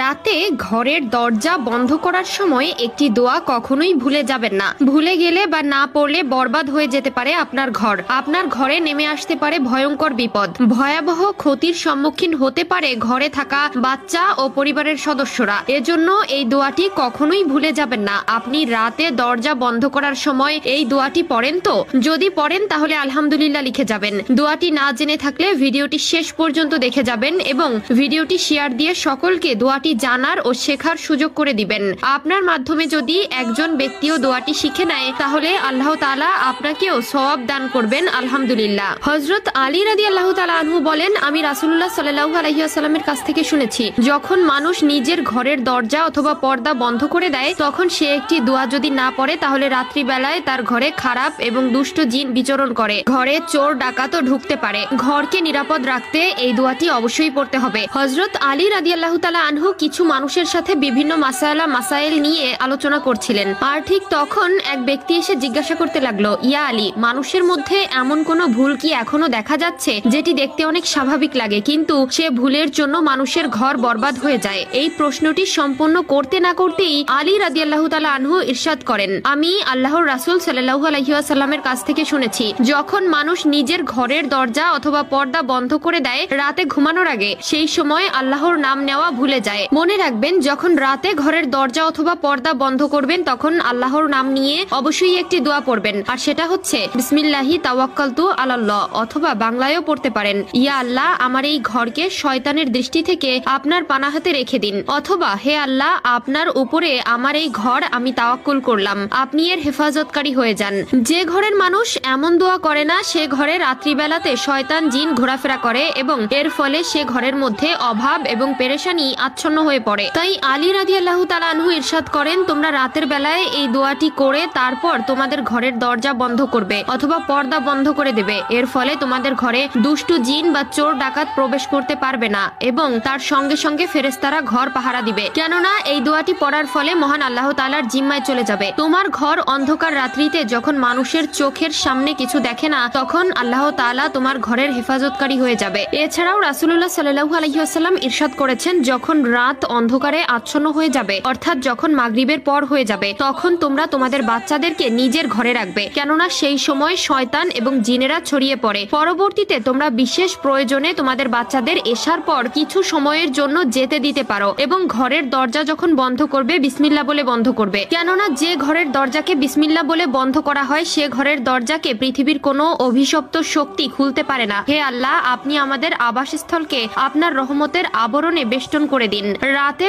রাতে ঘরের দরজা বন্ধ করার সময় একটি দোয়া কখনোই ভুলে যাবেন না। ভুলে গেলে বা না পড়লে বরবাদ হয়ে যেতে পারে আপনার ঘর। আপনার ঘরে নেমে আসতে পারে ভয়ঙ্কর বিপদ, ভয়াবহ ক্ষতির সম্মুখীন হতে পারে ঘরে থাকা বাচ্চা ও পরিবারের সদস্যরা। এজন্য এই দোয়াটি কখনোই ভুলে যাবেন না। আপনি রাতে দরজা বন্ধ করার সময় এই দোয়াটি পড়েন তো? যদি পড়েন তাহলে আলহামদুলিল্লাহ লিখে যাবেন। দোয়াটি না জেনে থাকলে ভিডিওটি শেষ পর্যন্ত দেখে যাবেন এবং ভিডিওটি শেয়ার দিয়ে সকলকে দোয়াটি জানার ও শেখার সুযোগ করে দিবেন। আপনার মাধ্যমে যদি একজন ব্যক্তিও দোয়াটি শিখে নেয় তাহলে আল্লাহ তাআলা আপনাকেও সওয়াব দান করবেন আলহামদুলিল্লাহ। হযরত আলী রাদিয়াল্লাহু তাআলা আনহু বলেন, আমি রাসূলুল্লাহ সাল্লাল্লাহু আলাইহি ওয়াসাল্লামের কাছ থেকে শুনেছি, যখন মানুষ নিজের ঘরের দরজা অথবা পর্দা বন্ধ করে দেয় তখন সে একটি দোয়া যদি না পড়ে তাহলে রাত্রিবেলায় তার ঘরে খারাপ এবং দুষ্ট জিন বিচরণ করে, ঘরে চোর ডাকাতও ঢুকতে পারে। ঘরকে নিরাপদ রাখতে এই দোয়াটি অবশ্যই পড়তে হবে। হযরত আলী রাদিয়াল্লাহু তাআলা আনহু কিছু মানুষের সাথে বিভিন্ন মাসাইল নিয়ে আলোচনা করছিলেন, আর ঠিক তখন এক ব্যক্তি এসে জিজ্ঞাসা করতে লাগলো, ইয়া আলী, মানুষের মধ্যে এমন কোনো ভুল কি এখনো দেখা যাচ্ছে যেটি দেখতে অনেক স্বাভাবিক লাগে কিন্তু সে ভুলের জন্য মানুষের ঘর বরবাদ হয়ে যায়? এই প্রশ্নটি সম্পন্ন করতে না করতেই আলী রাদিয়াল্লাহু তাআলা আনহু ইরশাদ করেন, আমি আল্লাহর রাসূল সাল্লাল্লাহু আলাইহি ওয়াসাল্লামের কাছ থেকে শুনেছি, যখন মানুষ নিজের ঘরের দরজা অথবা পর্দা বন্ধ করে দেয় রাতে ঘুমানোর আগে, সেই সময় আল্লাহর নাম নেওয়া ভুলে যায়। মনে রাখবেন, যখন রাতে ঘরের দরজা অথবা পর্দা বন্ধ করবেন তখন আল্লাহর নাম নিয়ে অবশ্যই একটি দোয়া পড়বেন, আর সেটা হচ্ছে বিসমিল্লাহি তাওয়াক্কালতু আলাল্লাহ, অথবা বাংলায়ও পড়তে পারেন, ইয়া আল্লাহ, আমার এই ঘরকে শয়তানের দৃষ্টি থেকে আপনার পানাহাতে রেখে দিন, অথবা হে আল্লাহ, আপনার উপরে আমার এই ঘর আমি তাওয়াক্কুল করলাম, আপনি এর হেফাজতকারী হয়ে যান। যে ঘরের মানুষ এমন দোয়া করে না সে ঘরে রাত্রিবেলাতে শয়তান জিন ঘোরাফেরা করে এবং এর ফলে সে ঘরের মধ্যে অভাব এবং পেরেশানি আচ্ছন্ন হয়ে পড়ে। তাই আলী রাদিয়াল্লাহু তাআলা আনহু ইরশাদ করেন, তোমরা রাতের বেলায় এই দোয়াটি করে তারপর তোমাদের ঘরের দরজা বন্ধ করবে অথবা পর্দা বন্ধ করে দেবে। এর ফলে তোমাদের ঘরে দুষ্টু জিন বা চোর ডাকাত প্রবেশ করতে পারবে না এবং তার সঙ্গে সঙ্গে ফেরেশতারা ঘর পাহারা দিবে, কেননা এই দোয়াটি পড়ার ফলে মহান আল্লাহ তাআলার জিম্মায় চলে যাবে। তোমার ঘর অন্ধকার রাত্রিতে যখন মানুষের চোখের সামনে কিছু দেখে না তখন আল্লাহ তাআলা তোমার ঘরের হেফাজতকারী হয়ে যাবে। এছাড়াও রাসূলুল্লাহ সাল্লাল্লাহু আলাইহি ওয়াসাল্লাম ইরশাদ করেছেন, যখন রাত অন্ধকারে আচ্ছন্ন হয়ে যাবে অর্থাৎ যখন মাগরিবের পর হয়ে যাবে তখন তোমরা তোমাদের বাচ্চাদেরকে নিজের ঘরে রাখবে, কেননা সেই সময় শয়তান এবং জিনেরা ছড়িয়ে পড়ে। পরবর্তীতে তোমরা বিশেষ প্রয়োজনে তোমাদের বাচ্চাদের এশার পর কিছু সময়ের জন্য যেতে দিতে পারো এবং ঘরের দরজা যখন বন্ধ করবে বিসমিল্লাহ বলে বন্ধ করবে, কেননা যে ঘরের দরজাকে বিসমিল্লাহ বলে বন্ধ করা হয় সে ঘরের দরজাকে পৃথিবীর কোনো অভিশপ্ত শক্তি খুলতে পারে না। হে আল্লাহ, আপনি আমাদের আবাসস্থলকে আপনার রহমতের আবরণে বেষ্টন করে দিন। রাতে